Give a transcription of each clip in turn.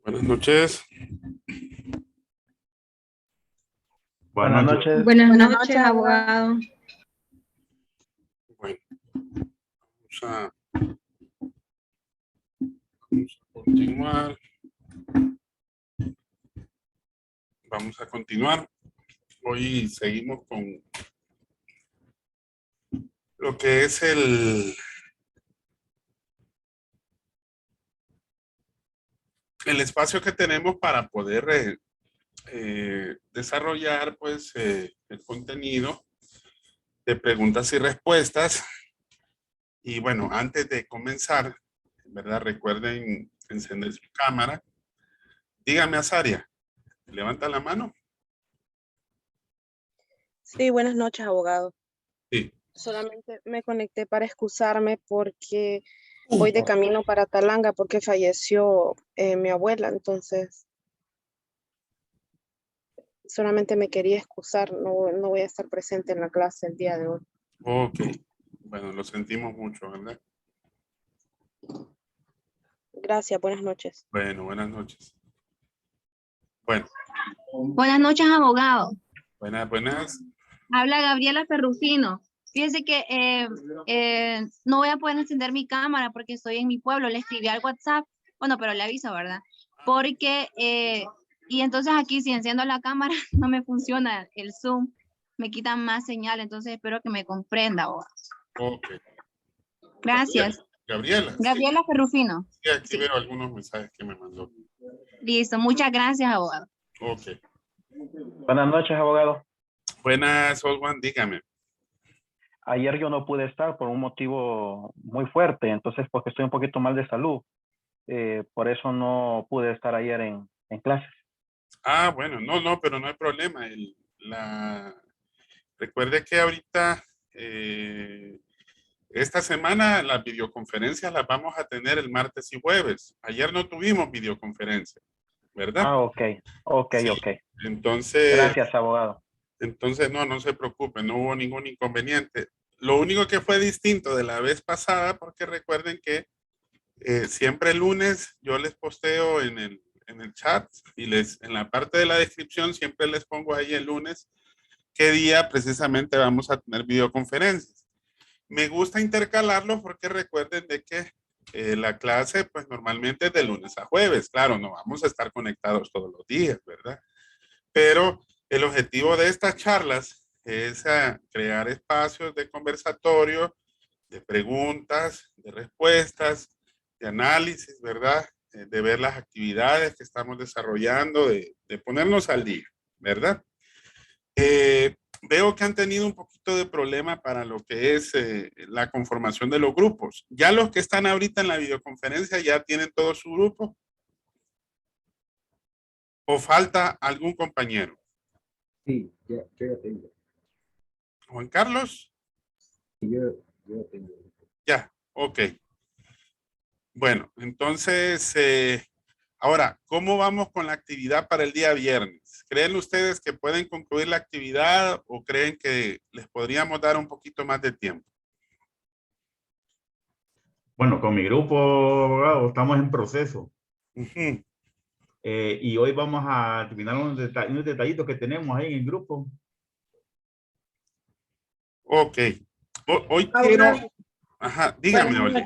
Buenas noches. Buenas noches. Buenas noches, abogado. Bueno, vamos a continuar. Vamos a continuar. Hoy seguimos con lo que es el espacio que tenemos para poder desarrollar pues el contenido de preguntas y respuestas. Y bueno, antes de comenzar, ¿verdad? Recuerden encender su cámara. Dígame, Azaria, levanta la mano. Sí, buenas noches, abogado. Sí. Solamente me conecté para excusarme porque voy de camino para Talanga porque falleció mi abuela, entonces solamente me quería excusar, no voy a estar presente en la clase el día de hoy. Ok. Bueno, lo sentimos mucho, ¿verdad? Gracias, buenas noches. Bueno, buenas noches. Bueno, Buenas noches, abogado. buenas. Habla Gabriela Ferrufino. Fíjese que no voy a poder encender mi cámara porque estoy en mi pueblo. Le escribí al WhatsApp. Bueno, pero le aviso, ¿verdad? Porque, y entonces aquí si enciendo la cámara no me funciona el Zoom. Me quitan más señal, entonces espero que me comprenda, abogado. Ok. Gracias. Gabriela. Gabriela Ferrufino. Sí, aquí Sí. veo algunos mensajes que me mandó. Listo, muchas gracias, abogado. Ok. Buenas noches, abogado. Buenas, Oswan, dígame. Ayer yo no pude estar por un motivo muy fuerte, entonces porque estoy un poquito mal de salud. Por eso no pude estar ayer en clases. Ah, bueno, no, pero no hay problema. Recuerde que ahorita, esta semana, las videoconferencias las vamos a tener el martes y jueves. Ayer no tuvimos videoconferencia, ¿verdad? Ah, ok. Sí. Ok. Entonces, Gracias, abogado. no se preocupe, no hubo ningún inconveniente. Lo único que fue distinto de la vez pasada, porque recuerden que siempre el lunes yo les posteo en el chat y en la parte de la descripción siempre les pongo ahí el lunes qué día precisamente vamos a tener videoconferencias. Me gusta intercalarlo porque recuerden de que la clase pues normalmente es de lunes a jueves. Claro, no vamos a estar conectados todos los días, ¿verdad? Pero el objetivo de estas charlas es crear espacios de conversatorio, de preguntas, de respuestas, de análisis, ¿verdad? De ver las actividades que estamos desarrollando, de ponernos al día, ¿verdad? Veo que han tenido un poquito de problema para lo que es la conformación de los grupos. Ya los que están ahorita en la videoconferencia ya tienen todo su grupo. ¿O falta algún compañero? Sí, yo ya tengo. Juan Carlos. Sí, yo tengo. Ya, ok. Bueno, entonces, ahora, ¿cómo vamos con la actividad para el día viernes? ¿Creen ustedes que pueden concluir la actividad o creen que les podríamos dar un poquito más de tiempo? Bueno, con mi grupo, abogado, estamos en proceso. Ujú. Y hoy vamos a terminar unos detallitos que tenemos ahí en el grupo. Ok. Hoy quiero... Ajá, dígame, Oli.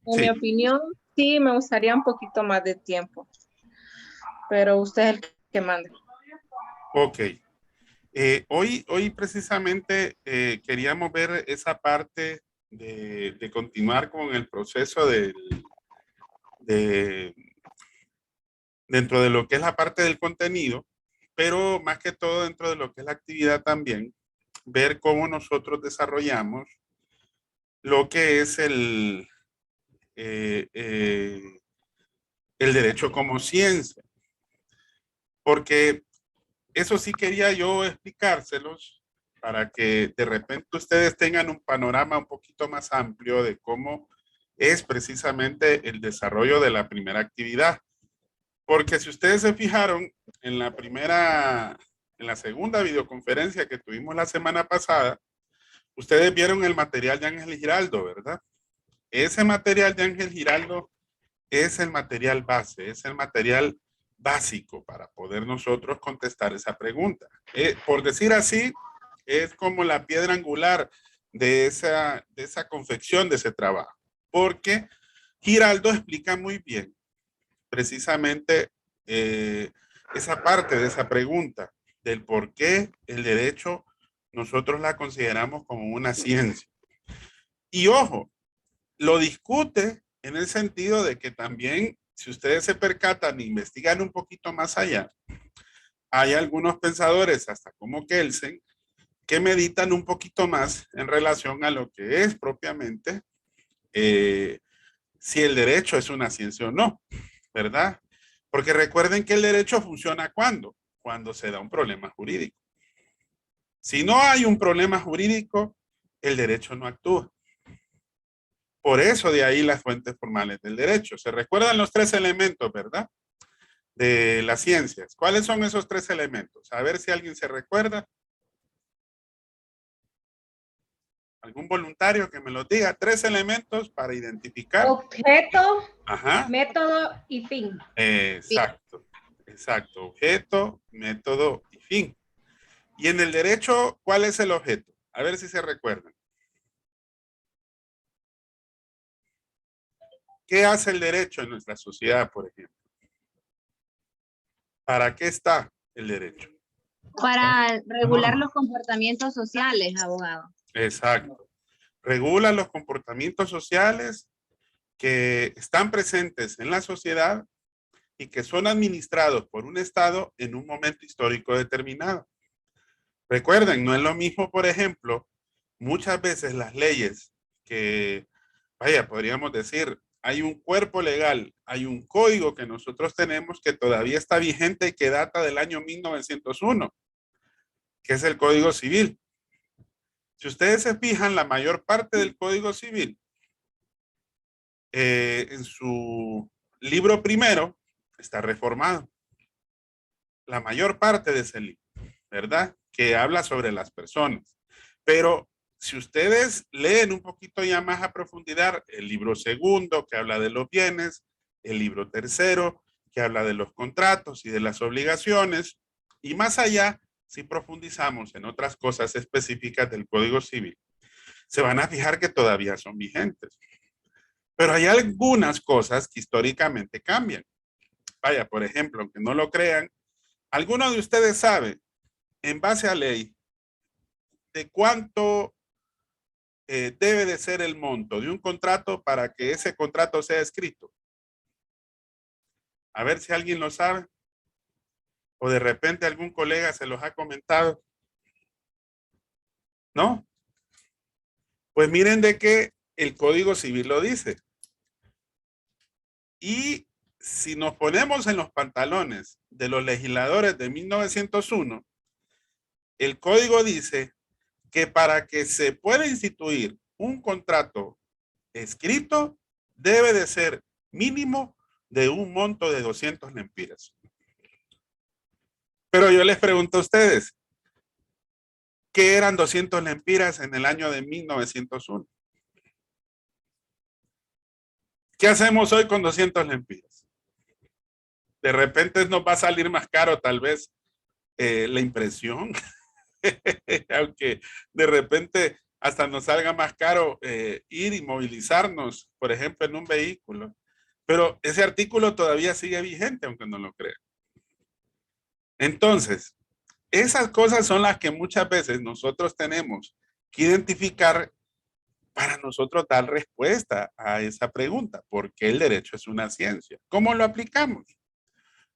En mi opinión, sí me gustaría un poquito más de tiempo, pero usted es el que manda. Ok. Hoy precisamente queríamos ver esa parte de continuar con el proceso de, dentro de lo que es la parte del contenido, pero más que todo dentro de lo que es la actividad también, ver cómo nosotros desarrollamos lo que es eh, eh, el derecho como ciencia. Porque eso sí quería yo explicárselos para que de repente ustedes tengan un panorama un poquito más amplio de cómo es precisamente el desarrollo de la primera actividad. Porque si ustedes se fijaron en en la segunda videoconferencia que tuvimos la semana pasada, ustedes vieron el material de Ángel Giraldo, ¿verdad? Ese material de Ángel Giraldo es el material base, es el material básico para poder nosotros contestar esa pregunta. Por decir así, es como la piedra angular de esa confección de ese trabajo, porque Giraldo explica muy bien precisamente esa parte de esa pregunta, del por qué el derecho nosotros la consideramos como una ciencia. Y ojo, lo discute en el sentido de que también, si ustedes se percatan e investigan un poquito más allá, hay algunos pensadores, hasta como Kelsen, que meditan un poquito más en relación a lo que es propiamente si el derecho es una ciencia o no, ¿verdad? Porque recuerden que el derecho funciona ¿cuándo? Cuando se da un problema jurídico. Si no hay un problema jurídico, el derecho no actúa. Por eso de ahí las fuentes formales del derecho. Se recuerdan los 3 elementos, ¿verdad? De las ciencias. ¿Cuáles son esos 3 elementos? A ver si alguien se recuerda. ¿Algún voluntario que me los diga? 3 elementos para identificar. Objeto, Ajá. método y fin. Exacto, exacto. Objeto, método y fin. Y en el derecho, ¿cuál es el objeto? A ver si se recuerdan. ¿Qué hace el derecho en nuestra sociedad, por ejemplo? ¿Para qué está el derecho? Para regular los comportamientos sociales, abogado. Exacto. Regula los comportamientos sociales que están presentes en la sociedad y que son administrados por un Estado en un momento histórico determinado. Recuerden, no es lo mismo, por ejemplo, muchas veces las leyes que, vaya, podríamos decir, hay un cuerpo legal, hay un código que nosotros tenemos que todavía está vigente y que data del año 1901, que es el Código Civil. Si ustedes se fijan, la mayor parte del Código Civil, en su libro primero, está reformado. La mayor parte de ese libro, ¿verdad? Que habla sobre las personas. Pero si ustedes leen un poquito ya más a profundidad, el libro segundo, que habla de los bienes, el libro tercero, que habla de los contratos y de las obligaciones, y más allá, si profundizamos en otras cosas específicas del Código Civil, se van a fijar que todavía son vigentes. Pero hay algunas cosas que históricamente cambian. Vaya, por ejemplo, aunque no lo crean, ¿alguno de ustedes sabe, en base a ley, de cuánto debe de ser el monto de un contrato para que ese contrato sea escrito? A ver si alguien lo sabe. O de repente algún colega se los ha comentado. ¿No? Pues miren de que el Código Civil lo dice. Y si nos ponemos en los pantalones de los legisladores de 1901, el código dice que para que se pueda instituir un contrato escrito, debe de ser mínimo de un monto de 200 lempiras. Pero yo les pregunto a ustedes, ¿qué eran 200 lempiras en el año de 1901? ¿Qué hacemos hoy con 200 lempiras? De repente nos va a salir más caro tal vez la impresión, aunque de repente hasta nos salga más caro ir y movilizarnos, por ejemplo, en un vehículo. Pero ese artículo todavía sigue vigente, aunque no lo crean. Entonces, esas cosas son las que muchas veces nosotros tenemos que identificar para nosotros dar respuesta a esa pregunta. ¿Por qué el derecho es una ciencia? ¿Cómo lo aplicamos?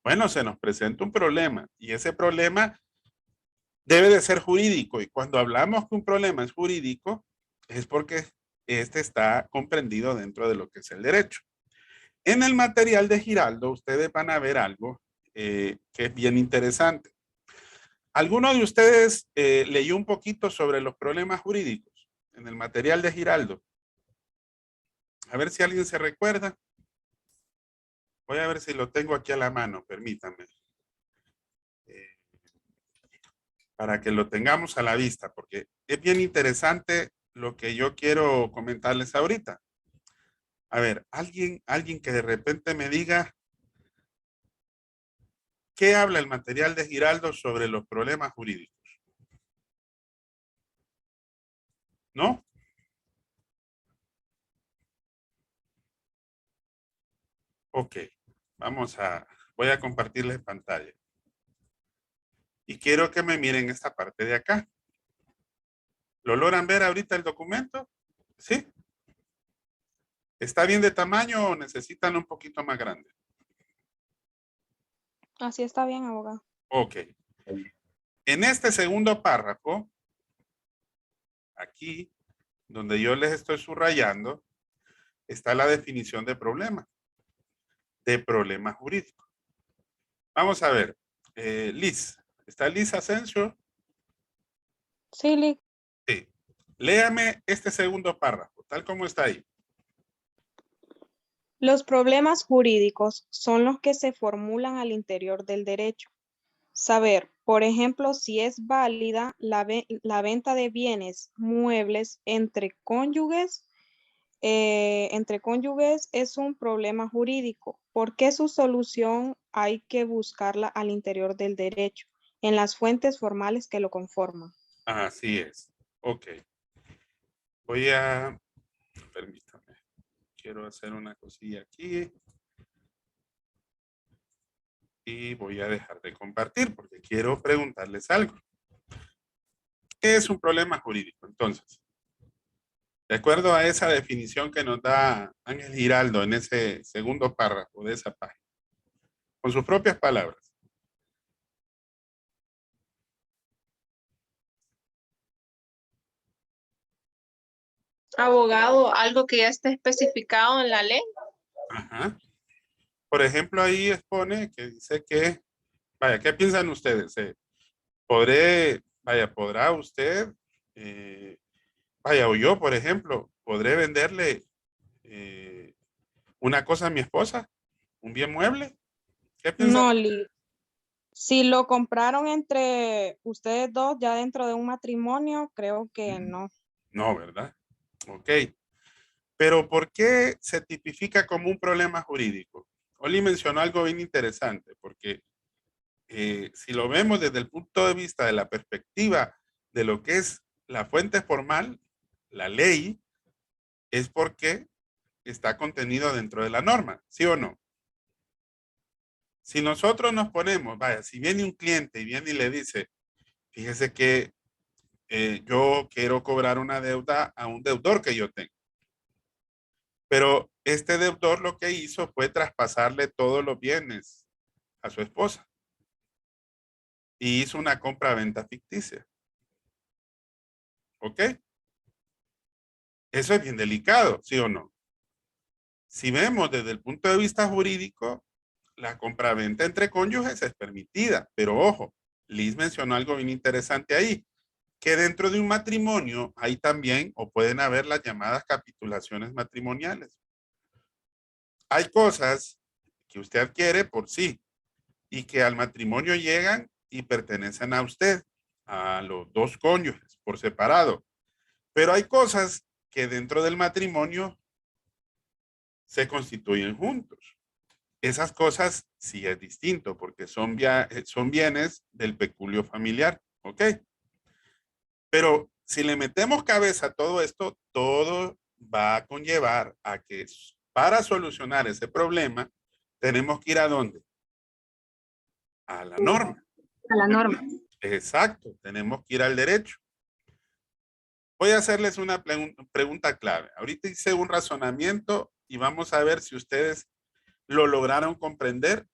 Bueno, se nos presenta un problema y ese problema debe de ser jurídico. Y cuando hablamos que un problema es jurídico, es porque este está comprendido dentro de lo que es el derecho. En el material de Giraldo, ustedes van a ver algo que es bien interesante. ¿Alguno de ustedes leyó un poquito sobre los problemas jurídicos en el material de Giraldo? A ver si alguien se recuerda. Voy a ver si lo tengo aquí a la mano, permítanme. Para que lo tengamos a la vista, porque es bien interesante lo que yo quiero comentarles ahorita. A ver, alguien que de repente me diga ¿Qué habla el material de Giraldo sobre los problemas jurídicos? ¿No? Ok, voy a compartirles pantalla. Y quiero que me miren esta parte de acá. ¿Lo logran ver ahorita el documento? ¿Sí? ¿Está bien de tamaño o necesitan un poquito más grande? Así está bien, abogado. Ok. En este segundo párrafo, aquí, donde yo les estoy subrayando, está la definición de problema jurídico. Vamos a ver. Liz, ¿está Liz Asensio? Sí, Lick. Sí. Léame este segundo párrafo, tal como está ahí. Los problemas jurídicos son los que se formulan al interior del derecho. Saber, por ejemplo, si es válida la venta de bienes muebles entre cónyuges es un problema jurídico, porque su solución hay que buscarla al interior del derecho, en las fuentes formales que lo conforman. Así es. Ok. Permítame. Quiero hacer una cosilla aquí. Y voy a dejar de compartir porque quiero preguntarles algo. ¿Qué es un problema jurídico? Entonces, de acuerdo a esa definición que nos da Ángel Giraldo en ese segundo párrafo de esa página, con sus propias palabras. Abogado, algo que ya esté especificado en la ley. Ajá. Por ejemplo, ahí expone que dice que, vaya, ¿qué piensan ustedes? ¿Podrá usted, o yo, por ejemplo, podré venderle una cosa a mi esposa? ¿Un bien mueble? ¿Qué piensan? No, Lick. Si lo compraron entre ustedes dos ya dentro de un matrimonio, creo que no. No, ¿verdad? Ok. Pero ¿por qué se tipifica como un problema jurídico? Oli mencionó algo bien interesante, porque si lo vemos desde el punto de vista de la perspectiva de lo que es la fuente formal, la ley, es porque está contenido dentro de la norma, ¿sí o no? Si nosotros nos ponemos, vaya, si viene un cliente y viene y le dice, fíjese que yo quiero cobrar una deuda a un deudor que yo tengo. Pero este deudor lo que hizo fue traspasarle todos los bienes a su esposa. Y hizo una compra-venta ficticia. ¿Ok? Eso es bien delicado, ¿sí o no? Si vemos desde el punto de vista jurídico, la compraventa entre cónyuges es permitida. Pero ojo, Liz mencionó algo bien interesante ahí, que dentro de un matrimonio hay también, o pueden haber las llamadas capitulaciones matrimoniales. Hay cosas que usted adquiere por sí y que al matrimonio llegan y pertenecen a usted, a los dos cónyuges, por separado. Pero hay cosas que dentro del matrimonio se constituyen juntos. Esas cosas sí es distinto porque son bienes del peculio familiar, ¿ok? Pero si le metemos cabeza a todo esto, todo va a conllevar a que para solucionar ese problema tenemos que ir ¿a dónde? A la norma. A la norma. Exacto, tenemos que ir al derecho. Voy a hacerles una pregunta clave. Ahorita hice un razonamiento y vamos a ver si ustedes lo lograron comprender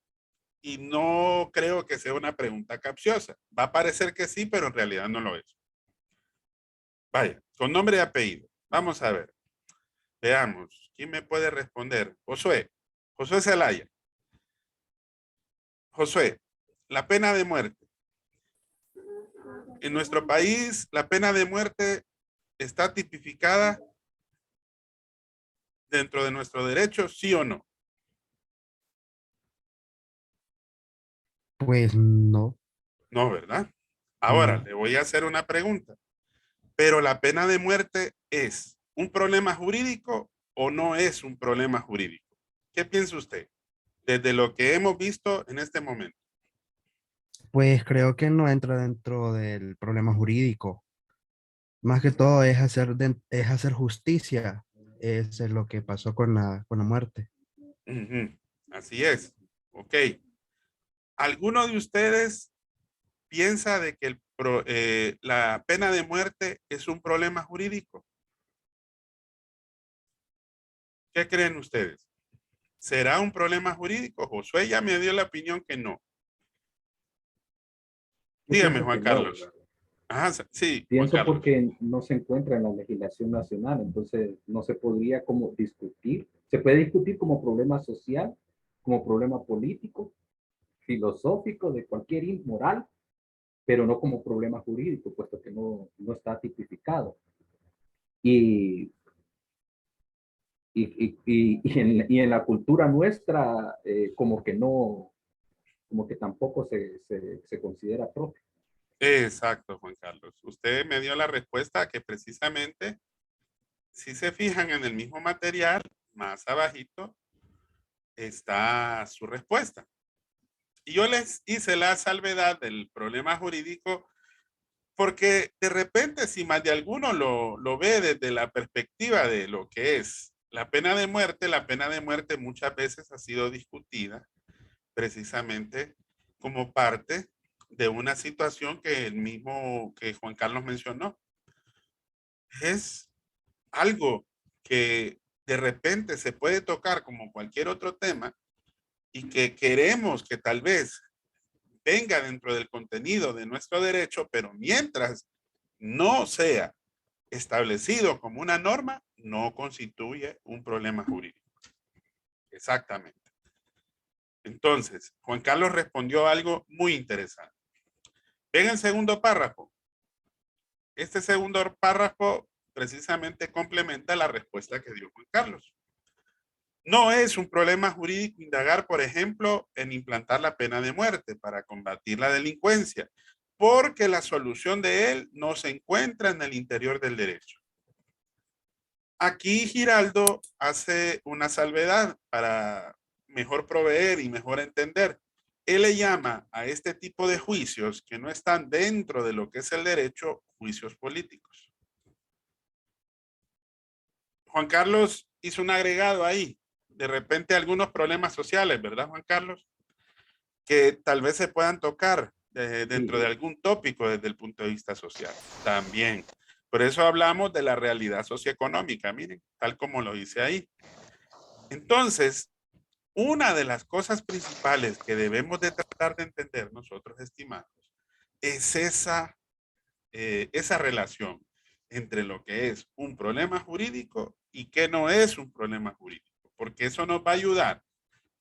y no creo que sea una pregunta capciosa. Va a parecer que sí, pero en realidad no lo es. Vaya, con nombre y apellido. Vamos a ver. Veamos. ¿Quién me puede responder? Josué. Josué Zelaya. Josué, la pena de muerte. En nuestro país, la pena de muerte está tipificada dentro de nuestro derecho, ¿sí o no? Pues no. No, ¿verdad? Ahora, No. le voy a hacer una pregunta. ¿Pero la pena de muerte es un problema jurídico o no es un problema jurídico? ¿Qué piensa usted? Desde lo que hemos visto en este momento. Pues creo que no entra dentro del problema jurídico. Más que todo es hacer justicia. Eso es lo que pasó con la muerte. Ujú, así es. Ok. ¿Alguno de ustedes piensa de que la pena de muerte es un problema jurídico? ¿Qué creen ustedes? ¿Será un problema jurídico? Josué ya me dio la opinión que no. Yo Dígame, pienso Juan que no, Carlos. ¿verdad? Ajá, sí, Juan Pienso Carlos. porque no se encuentra en la legislación nacional, entonces no se podría como discutir. Se puede discutir como problema social, como problema político, filosófico, de cualquier moral, pero no como problema jurídico, puesto que no está tipificado. Y, y en la cultura nuestra, como que no, como que tampoco se considera propio. Exacto, Juan Carlos. Usted me dio la respuesta que precisamente, si se fijan en el mismo material, más abajito está su respuesta. Y yo les hice la salvedad del problema jurídico porque de repente, si más de alguno lo ve desde la perspectiva de lo que es la pena de muerte muchas veces ha sido discutida precisamente como parte de una situación que el mismo que Juan Carlos mencionó. Es algo que de repente se puede tocar como cualquier otro tema y que queremos que tal vez venga dentro del contenido de nuestro derecho, pero mientras no sea establecido como una norma, no constituye un problema jurídico. Exactamente. Entonces, Juan Carlos respondió algo muy interesante. Ven el segundo párrafo. Este segundo párrafo precisamente complementa la respuesta que dio Juan Carlos. No es un problema jurídico indagar, por ejemplo, en implantar la pena de muerte para combatir la delincuencia, porque la solución de él no se encuentra en el interior del derecho. Aquí Giraldo hace una salvedad para mejor proveer y mejor entender. Él le llama a este tipo de juicios que no están dentro de lo que es el derecho, juicios políticos. Juan Carlos hizo un agregado ahí. De repente algunos problemas sociales, ¿verdad, Juan Carlos? Que tal vez se puedan tocar dentro de algún tópico desde el punto de vista social. También. Por eso hablamos de la realidad socioeconómica, miren, tal como lo dice ahí. Entonces, una de las cosas principales que debemos de tratar de entender nosotros, estimados, es esa relación entre lo que es un problema jurídico y que no es un problema jurídico, porque eso nos va a ayudar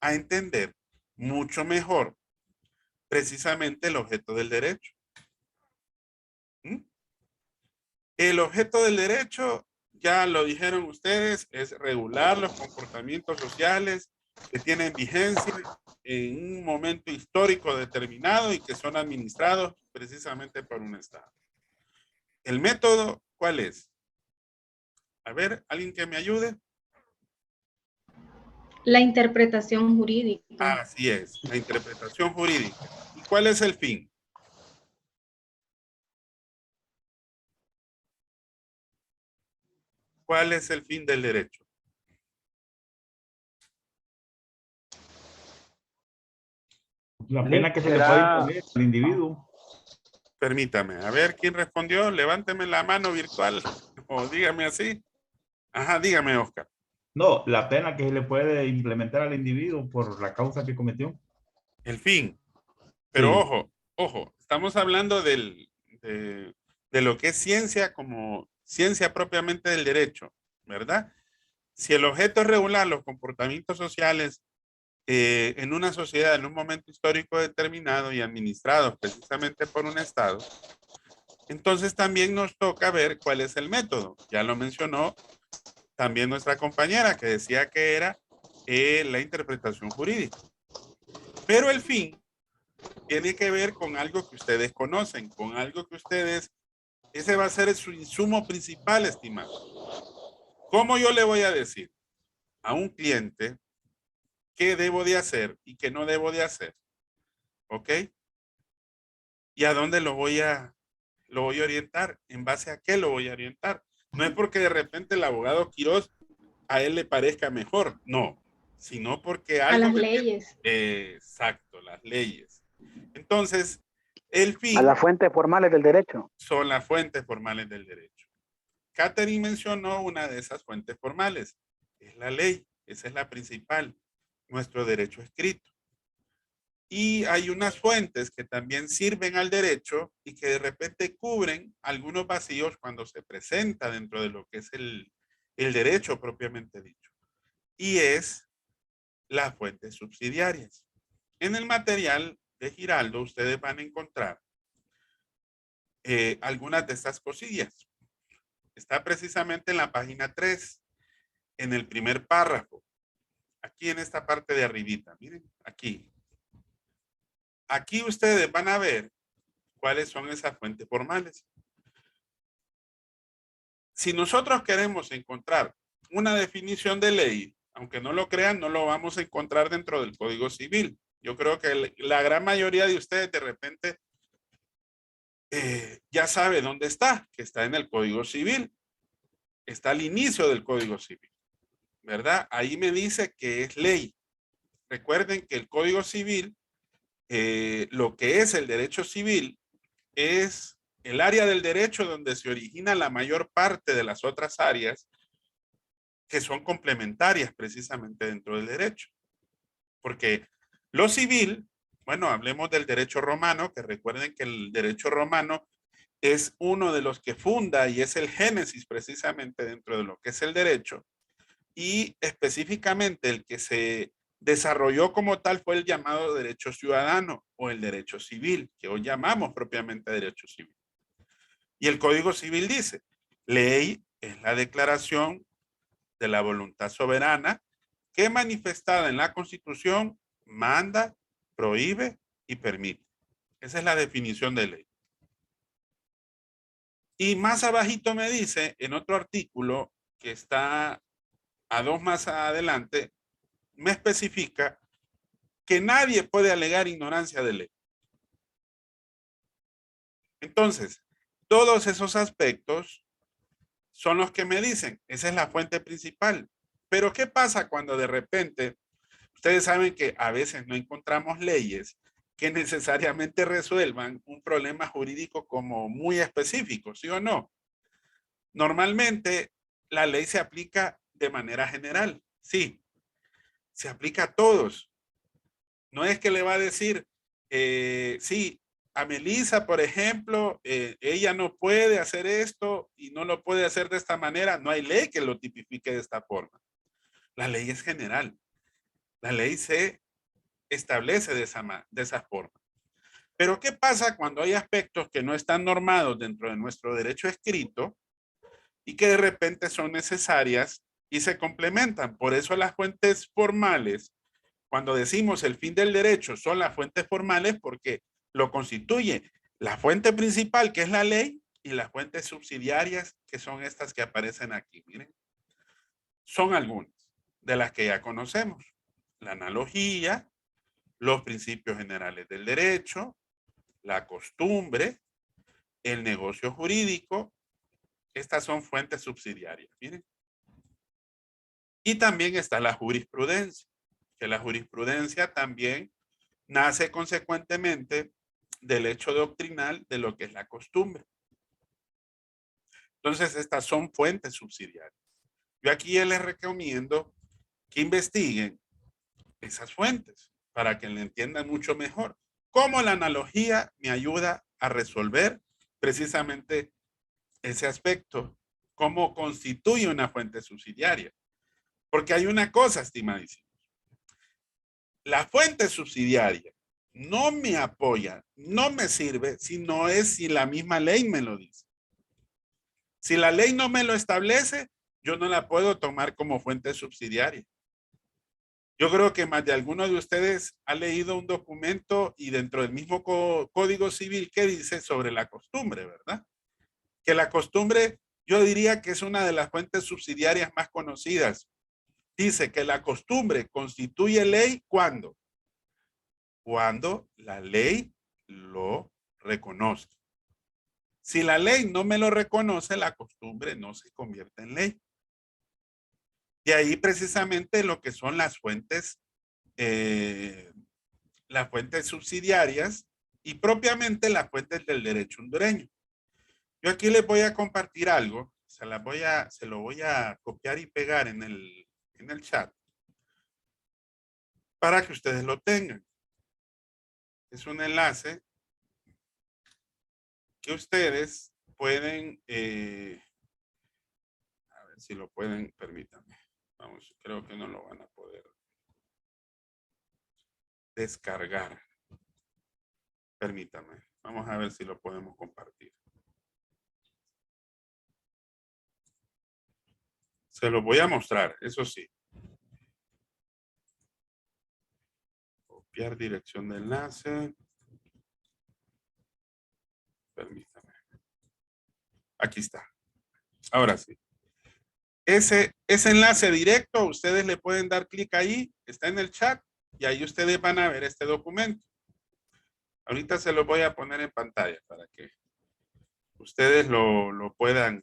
a entender mucho mejor precisamente el objeto del derecho. ¿Mm? El objeto del derecho, ya lo dijeron ustedes, es regular los comportamientos sociales que tienen vigencia en un momento histórico determinado y que son administrados precisamente por un Estado. ¿El método cuál es? A ver, ¿alguien que me ayude? La interpretación jurídica. Así es, la interpretación jurídica. ¿Y cuál es el fin? ¿Cuál es el fin del derecho? La pena que se le puede imponer al individuo. Permítame, a ver quién respondió. Levánteme la mano virtual o dígame así. Ajá, dígame, Oscar. No, la pena que se le puede implementar al individuo por la causa que cometió. El fin. Pero Sí. ojo, ojo, estamos hablando de lo que es ciencia como ciencia propiamente del derecho, ¿verdad? Si el objeto es regular los comportamientos sociales en una sociedad en un momento histórico determinado y administrados precisamente por un Estado, entonces también nos toca ver cuál es el método. Ya lo mencionó también nuestra compañera que decía que era la interpretación jurídica. Pero el fin tiene que ver con algo que ustedes conocen, con algo que ustedes, ese va a ser su insumo principal, estimado. ¿Cómo yo le voy a decir a un cliente qué debo de hacer y qué no debo de hacer? ¿Ok? ¿Y a dónde lo voy a orientar? ¿En base a qué lo voy a orientar? No es porque de repente el abogado Quiroz a él le parezca mejor, no, sino porque A algo las me leyes. exacto, las leyes. Entonces, el fin A las fuentes formales del derecho. son las fuentes formales del derecho. Catherine mencionó una de esas fuentes formales, es la ley, esa es la principal, nuestro derecho escrito. Y hay unas fuentes que también sirven al derecho y que de repente cubren algunos vacíos cuando se presenta dentro de lo que es el derecho propiamente dicho. Y es las fuentes subsidiarias. En el material de Giraldo ustedes van a encontrar algunas de estas cosillas. Está precisamente en la página 3, en el primer párrafo. Aquí en esta parte de arribita, miren, aquí. Aquí ustedes van a ver cuáles son esas fuentes formales. Si nosotros queremos encontrar una definición de ley, aunque no lo crean, no lo vamos a encontrar dentro del Código Civil. Yo creo que la gran mayoría de ustedes de repente ya sabe dónde está, que está en el Código Civil. Está al inicio del Código Civil, ¿verdad? Ahí me dice que es ley. Recuerden que el Código Civil, lo que es el derecho civil, es el área del derecho donde se origina la mayor parte de las otras áreas que son complementarias precisamente dentro del derecho. Porque lo civil, bueno, hablemos del derecho romano, que recuerden que el derecho romano es uno de los que funda y es el génesis precisamente dentro de lo que es el derecho. Y específicamente el que se desarrolló como tal fue el llamado derecho ciudadano o el derecho civil, que hoy llamamos propiamente derecho civil. Y el Código Civil dice, ley es la declaración de la voluntad soberana que manifestada en la Constitución manda, prohíbe y permite. Esa es la definición de ley. Y más abajito me dice, en otro artículo que está a 2 más adelante, me especifica que nadie puede alegar ignorancia de ley. Entonces, todos esos aspectos son los que me dicen, esa es la fuente principal. Pero ¿qué pasa cuando de repente, ustedes saben que a veces no encontramos leyes que necesariamente resuelvan un problema jurídico como muy específico, ¿sí o no? Normalmente la ley se aplica de manera general, sí, se aplica a todos. No es que le va a decir, sí, a Melissa, por ejemplo, ella no puede hacer esto y no lo puede hacer de esta manera. No hay ley que lo tipifique de esta forma. La ley es general. La ley se establece de esa forma. Pero ¿qué pasa cuando hay aspectos que no están normados dentro de nuestro derecho escrito y que de repente son necesarias y se complementan? Por eso las fuentes formales, cuando decimos el fin del derecho, son las fuentes formales porque lo constituye la fuente principal, que es la ley, y las fuentes subsidiarias, que son estas que aparecen aquí. Miren, son algunas de las que ya conocemos. La analogía, los principios generales del derecho, la costumbre, el negocio jurídico. Estas son fuentes subsidiarias. Miren. Y también está la jurisprudencia, que la jurisprudencia también nace consecuentemente del hecho doctrinal de lo que es la costumbre. Entonces, estas son fuentes subsidiarias. Yo aquí les recomiendo que investiguen esas fuentes para que le entiendan mucho mejor. Cómo la analogía me ayuda a resolver precisamente ese aspecto. Cómo constituye una fuente subsidiaria. Porque hay una cosa, estimadísimos. La fuente subsidiaria no me apoya, no me sirve, si no es si la misma ley me lo dice. Si la ley no me lo establece, yo no la puedo tomar como fuente subsidiaria. Yo creo que más de alguno de ustedes ha leído un documento y dentro del mismo Código Civil que dice sobre la costumbre, ¿verdad? Que la costumbre, yo diría que es una de las fuentes subsidiarias más conocidas. Dice que la costumbre constituye ley, ¿cuándo? Cuando la ley lo reconozca. Si la ley no me lo reconoce, la costumbre no se convierte en ley. Y ahí precisamente lo que son las fuentes subsidiarias y propiamente las fuentes del derecho hondureño. Yo aquí les voy a compartir algo, se lo voy a copiar y pegar en el chat para que ustedes lo tengan. Es un enlace que ustedes pueden, a ver si lo pueden, permítanme. Vamos, creo que no lo van a poder descargar. Permítanme. Vamos a ver si lo podemos compartir. Se lo voy a mostrar, eso sí. Copiar dirección de enlace. Permítame. Aquí está. Ahora sí. Ese enlace directo, ustedes le pueden dar clic ahí, está en el chat, y ahí ustedes van a ver este documento. Ahorita se lo voy a poner en pantalla para que ustedes lo puedan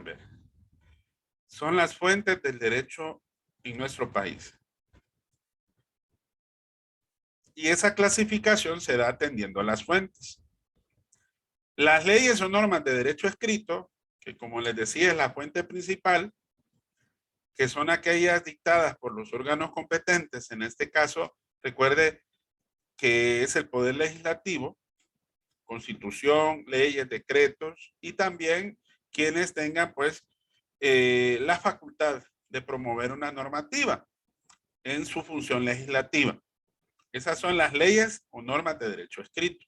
ver. Son las fuentes del derecho en nuestro país. Y esa clasificación se da atendiendo a las fuentes. Las leyes o normas de derecho escrito, que como les decía es la fuente principal, que son aquellas dictadas por los órganos competentes, en este caso, recuerde que es el Poder Legislativo, Constitución, leyes, decretos, y también quienes tengan pues la facultad de promover una normativa en su función legislativa. Esas son las leyes o normas de derecho escrito.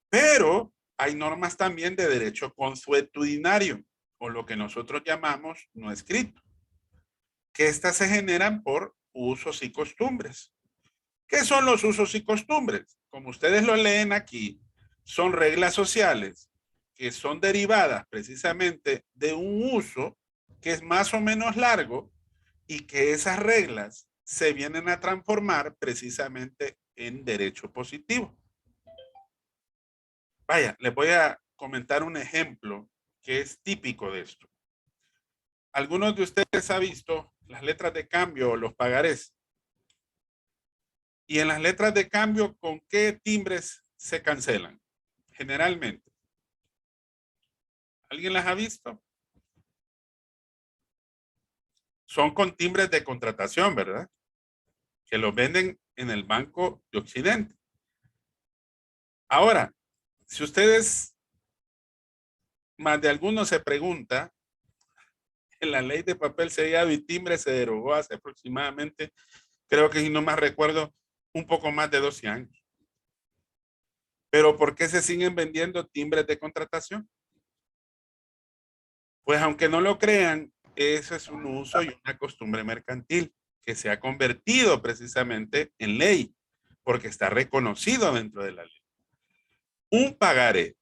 Pero hay normas también de derecho consuetudinario, o lo que nosotros llamamos no escrito, que estas se generan por usos y costumbres. ¿Qué son los usos y costumbres? Como ustedes lo leen aquí, son reglas sociales que son derivadas precisamente de un uso que es más o menos largo y que esas reglas se vienen a transformar precisamente en derecho positivo. Vaya, les voy a comentar un ejemplo que es típico de esto. ¿Algunos de ustedes han visto las letras de cambio o los pagarés? Y en las letras de cambio, ¿con qué timbres se cancelan? Generalmente. ¿Alguien las ha visto? Son con timbres de contratación, ¿verdad? Que los venden en el Banco de Occidente. Ahora, si ustedes, más de algunos se pregunta, en la ley de papel sellado y timbre se derogó hace aproximadamente, creo que si no más recuerdo, un poco más de 12 años. Pero ¿por qué se siguen vendiendo timbres de contratación? Pues aunque no lo crean, eso es un uso y una costumbre mercantil que se ha convertido precisamente en ley, porque está reconocido dentro de la ley. Un pagaré,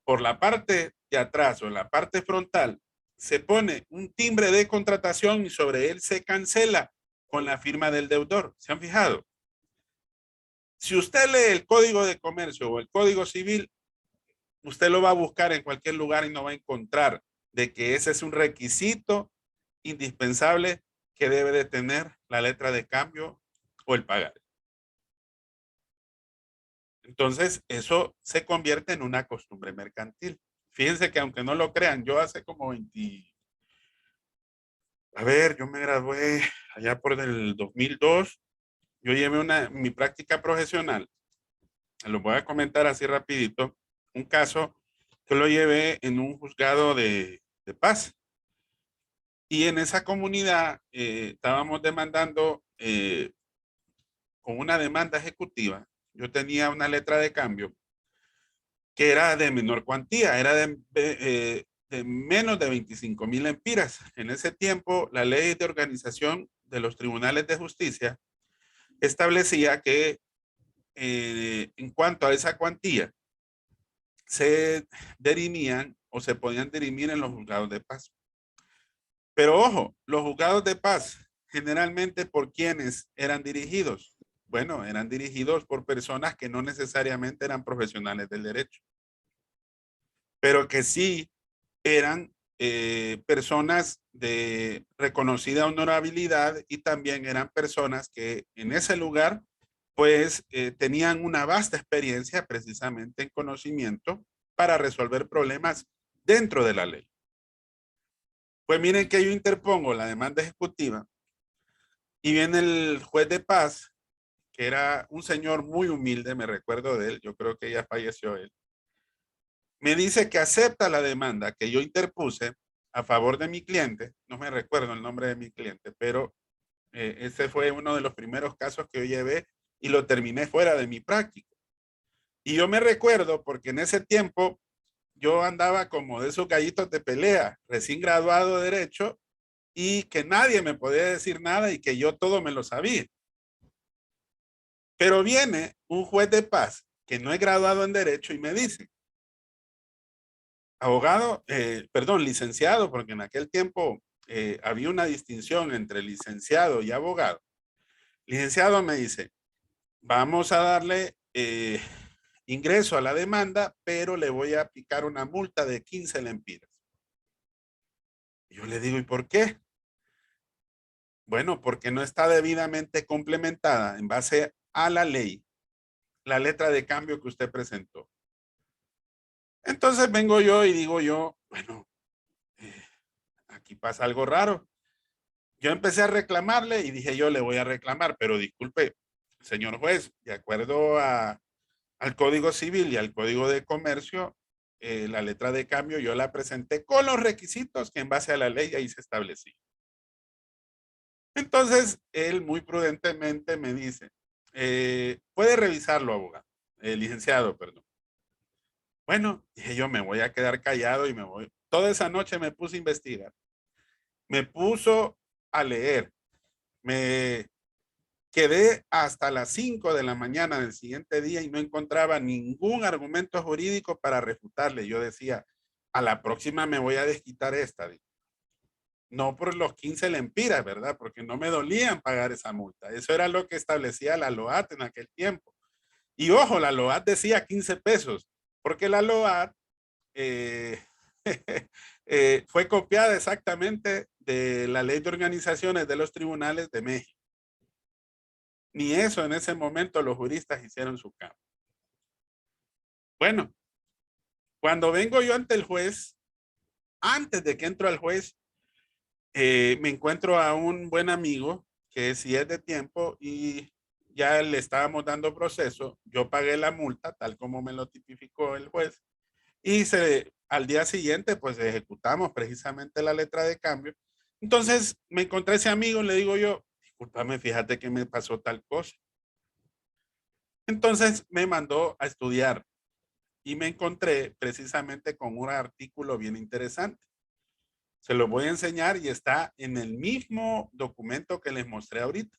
por la parte de atrás o en la parte frontal, se pone un timbre de contratación y sobre él se cancela con la firma del deudor. ¿Se han fijado? Si usted lee el Código de Comercio o el Código Civil, usted lo va a buscar en cualquier lugar y no va a encontrar de que ese es un requisito indispensable que debe de tener la letra de cambio o el pagaré. Entonces, eso se convierte en una costumbre mercantil. Fíjense que aunque no lo crean, yo hace como 20... A ver, yo me gradué allá por el 2002. Yo llevé mi práctica profesional. Lo voy a comentar así rapidito. Un caso que lo llevé en un juzgado de paz. Y en esa comunidad estábamos demandando con una demanda ejecutiva. Yo tenía una letra de cambio que era de menor cuantía, era de menos de 25,000 lempiras. En ese tiempo, la ley de organización de los tribunales de justicia establecía que en cuanto a esa cuantía, se dirimían o se podían dirimir en los juzgados de paz. Pero ojo, los juzgados de paz, generalmente por quienes eran dirigidos, bueno, eran dirigidos por personas que no necesariamente eran profesionales del derecho, pero que sí eran personas de reconocida honorabilidad y también eran personas que en ese lugar pues tenían una vasta experiencia precisamente en conocimiento para resolver problemas dentro de la ley. Pues miren que yo interpongo la demanda ejecutiva y viene el juez de paz, que era un señor muy humilde, me recuerdo de él, yo creo que ya falleció él. Me dice que acepta la demanda que yo interpuse a favor de mi cliente, no me recuerdo el nombre de mi cliente, pero ese fue uno de los primeros casos que yo llevé y lo terminé fuera de mi práctica. Y yo me recuerdo porque en ese tiempo yo andaba como de esos gallitos de pelea, recién graduado de Derecho, y que nadie me podía decir nada y que yo todo me lo sabía. Pero viene un juez de paz que no es graduado en Derecho y me dice, abogado, perdón, licenciado, porque en aquel tiempo había una distinción entre licenciado y abogado. Licenciado me dice, vamos a darle ingreso a la demanda, pero le voy a aplicar una multa de 15 lempiras. Yo le digo, ¿y por qué? Bueno, porque no está debidamente complementada en base a la ley, la letra de cambio que usted presentó. Entonces vengo yo y digo yo, bueno, aquí pasa algo raro. Yo empecé a reclamarle y dije yo le voy a reclamar, pero disculpe, señor juez, de acuerdo al Código Civil y al Código de Comercio, la letra de cambio yo la presenté con los requisitos que en base a la ley ahí se establecía. Entonces, él muy prudentemente me dice, puede revisarlo, abogado, licenciado, perdón. Bueno, dije yo, me voy a quedar callado y me voy. Toda esa noche me puse a investigar. Me puso a leer. Me quedé hasta las 5 de la mañana del siguiente día y no encontraba ningún argumento jurídico para refutarle. Yo decía, a la próxima me voy a desquitar esta. No por los 15 lempiras, ¿verdad? Porque no me dolían pagar esa multa. Eso era lo que establecía la LOAT en aquel tiempo. Y ojo, la LOAT decía 15 pesos, porque la LOAT fue copiada exactamente de la ley de organizaciones de los tribunales de México. Ni eso en ese momento los juristas hicieron su campo. Bueno, cuando vengo yo ante el juez, antes de que entro al juez, me encuentro a un buen amigo que sí es de tiempo y ya le estábamos dando proceso. Yo pagué la multa tal como me lo tipificó el juez y al día siguiente pues ejecutamos precisamente la letra de cambio. Entonces me encontré ese amigo, le digo yo, discúlpame, fíjate que me pasó tal cosa. Entonces me mandó a estudiar y me encontré precisamente con un artículo bien interesante. Se lo voy a enseñar y está en el mismo documento que les mostré ahorita.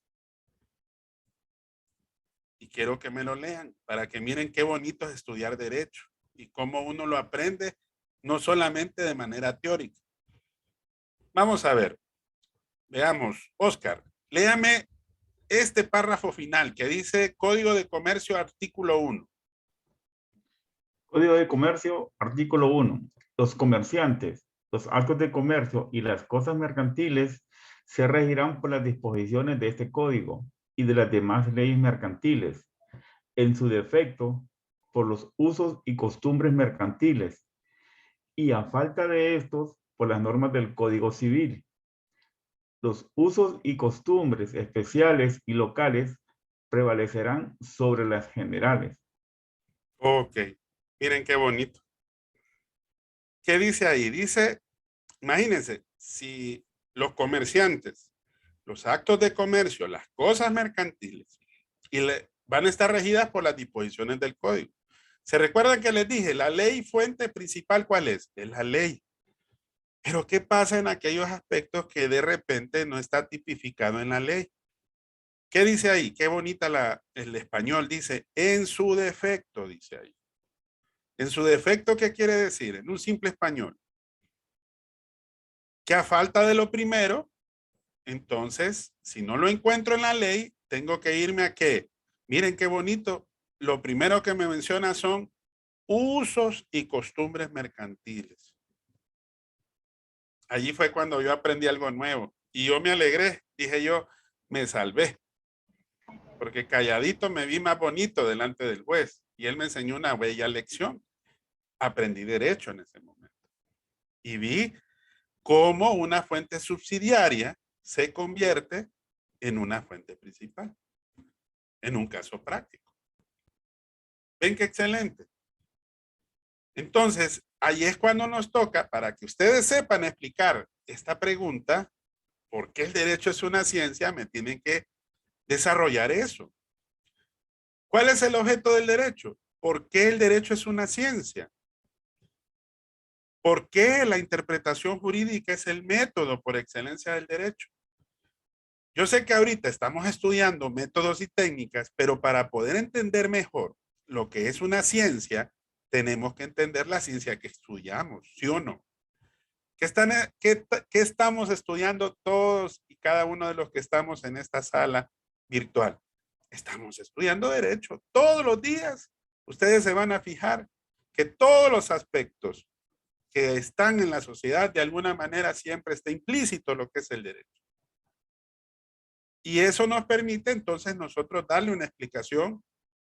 Y quiero que me lo lean para que miren qué bonito es estudiar derecho y cómo uno lo aprende no solamente de manera teórica. Vamos a ver. Veamos, Oscar, léame este párrafo final que dice Código de Comercio, artículo 1. Código de Comercio, artículo 1. Los comerciantes, los actos de comercio y las cosas mercantiles se regirán por las disposiciones de este código y de las demás leyes mercantiles, en su defecto, por los usos y costumbres mercantiles, y a falta de estos, por las normas del Código Civil. Los usos y costumbres especiales y locales prevalecerán sobre las generales. Ok, miren qué bonito. ¿Qué dice ahí? Dice, imagínense, si los comerciantes, los actos de comercio, las cosas mercantiles, van a estar regidas por las disposiciones del código. ¿Se recuerdan que les dije? La ley fuente principal, ¿cuál es? Es la ley. Pero ¿qué pasa en aquellos aspectos que de repente no está tipificado en la ley? ¿Qué dice ahí? Qué bonita el español. Dice, en su defecto, dice ahí. En su defecto, ¿qué quiere decir? En un simple español. Que a falta de lo primero, entonces, si no lo encuentro en la ley, tengo que irme a ¿qué? Miren qué bonito. Lo primero que me menciona son usos y costumbres mercantiles. Allí fue cuando yo aprendí algo nuevo y yo me alegré. Dije yo, me salvé. Porque calladito me vi más bonito delante del juez y él me enseñó una bella lección. Aprendí derecho en ese momento. Y vi cómo una fuente subsidiaria se convierte en una fuente principal. En un caso práctico. ¿Ven qué excelente? Entonces, ahí es cuando nos toca, para que ustedes sepan explicar esta pregunta, ¿por qué el derecho es una ciencia? Me tienen que desarrollar eso. ¿Cuál es el objeto del derecho? ¿Por qué el derecho es una ciencia? ¿Por qué la interpretación jurídica es el método por excelencia del derecho? Yo sé que ahorita estamos estudiando métodos y técnicas, pero para poder entender mejor lo que es una ciencia, tenemos que entender la ciencia que estudiamos, ¿sí o no? ¿Qué estamos estudiando todos y cada uno de los que estamos en esta sala virtual? Estamos estudiando derecho. Todos los días ustedes se van a fijar que todos los aspectos que están en la sociedad de alguna manera siempre está implícito lo que es el derecho. Y eso nos permite entonces nosotros darle una explicación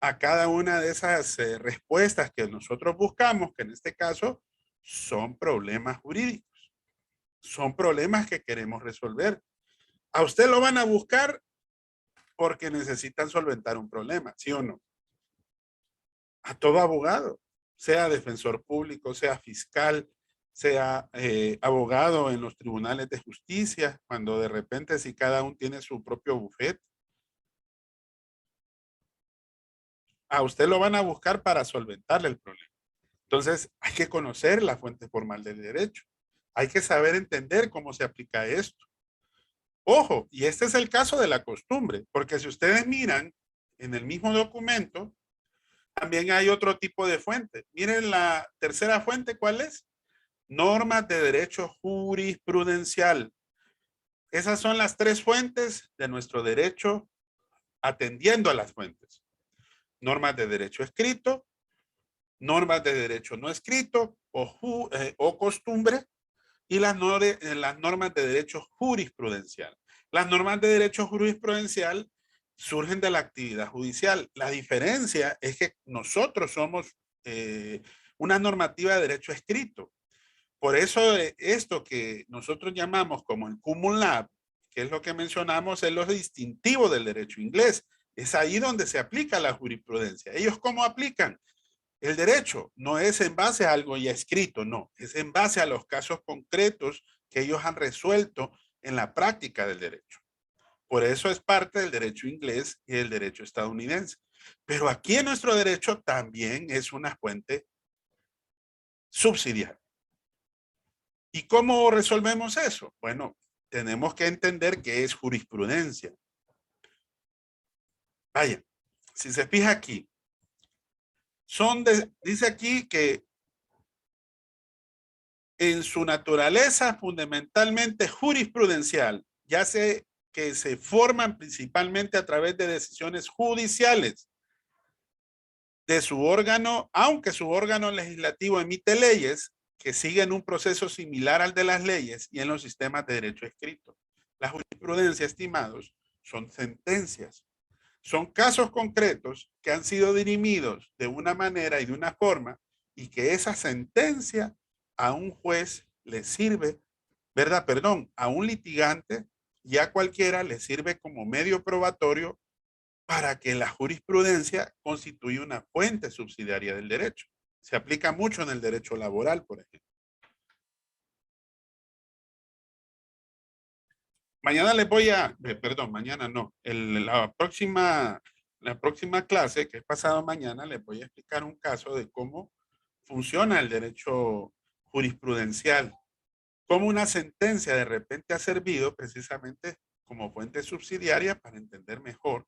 a cada una de esas respuestas que nosotros buscamos, que en este caso son problemas jurídicos. Son problemas que queremos resolver. A usted lo van a buscar porque necesitan solventar un problema, ¿sí o no? A todo abogado, sea defensor público, sea fiscal, sea abogado en los tribunales de justicia, cuando de repente si cada uno tiene su propio bufete. A usted lo van a buscar para solventarle el problema. Entonces hay que conocer la fuente formal del derecho. Hay que saber entender cómo se aplica esto. Ojo, y este es el caso de la costumbre, porque si ustedes miran en el mismo documento, también hay otro tipo de fuente. Miren la tercera fuente, ¿cuál es? Normas de derecho jurisprudencial. Esas son las tres fuentes de nuestro derecho atendiendo a las fuentes. Normas de derecho escrito, normas de derecho no escrito o costumbre, y las normas de derecho jurisprudencial. Las normas de derecho jurisprudencial surgen de la actividad judicial. La diferencia es que nosotros somos una normativa de derecho escrito. Por eso esto que nosotros llamamos como el common law, que es lo que mencionamos, es lo distintivo del derecho inglés. Es ahí donde se aplica la jurisprudencia. ¿Ellos cómo aplican? El derecho no es en base a algo ya escrito, no. Es en base a los casos concretos que ellos han resuelto en la práctica del derecho. Por eso es parte del derecho inglés y del derecho estadounidense. Pero aquí en nuestro derecho también es una fuente subsidiaria. ¿Y cómo resolvemos eso? Bueno, tenemos que entender qué es jurisprudencia. Vaya, si se fija aquí, dice aquí que en su naturaleza fundamentalmente jurisprudencial, ya sé que se forman principalmente a través de decisiones judiciales de su órgano, aunque su órgano legislativo emite leyes que siguen un proceso similar al de las leyes y en los sistemas de derecho escrito. La jurisprudencia, estimados, son sentencias. Son casos concretos que han sido dirimidos de una manera y de una forma y que esa sentencia a un juez le sirve, ¿verdad? Perdón, a un litigante y a cualquiera le sirve como medio probatorio para que la jurisprudencia constituya una fuente subsidiaria del derecho. Se aplica mucho en el derecho laboral, por ejemplo. Mañana les voy a, perdón, mañana no, la próxima clase, que es pasado mañana, les voy a explicar un caso de cómo funciona el derecho jurisprudencial, cómo una sentencia de repente ha servido precisamente como fuente subsidiaria para entender mejor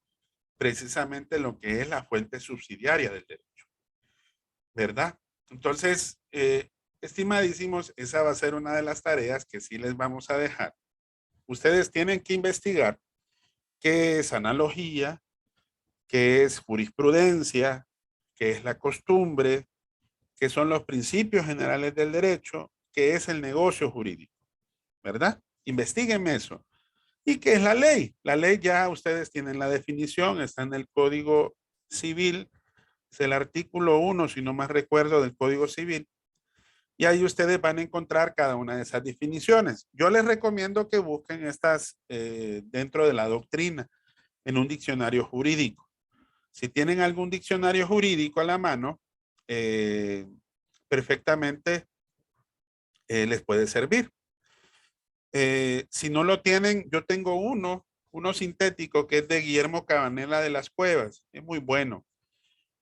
precisamente lo que es la fuente subsidiaria del derecho, ¿verdad? Entonces, estimadísimos, esa va a ser una de las tareas que sí les vamos a dejar. Ustedes tienen que investigar qué es analogía, qué es jurisprudencia, qué es la costumbre, qué son los principios generales del derecho, qué es el negocio jurídico, ¿verdad? Investíguenme eso. ¿Y qué es la ley? La ley ya ustedes tienen la definición, está en el Código Civil, es el artículo 1, si no más recuerdo, del Código Civil. Y ahí ustedes van a encontrar cada una de esas definiciones. Yo les recomiendo que busquen estas dentro de la doctrina, en un diccionario jurídico. Si tienen algún diccionario jurídico a la mano, perfectamente les puede servir. Si no lo tienen, yo tengo uno sintético que es de Guillermo Cabanela de las Cuevas. Es muy bueno.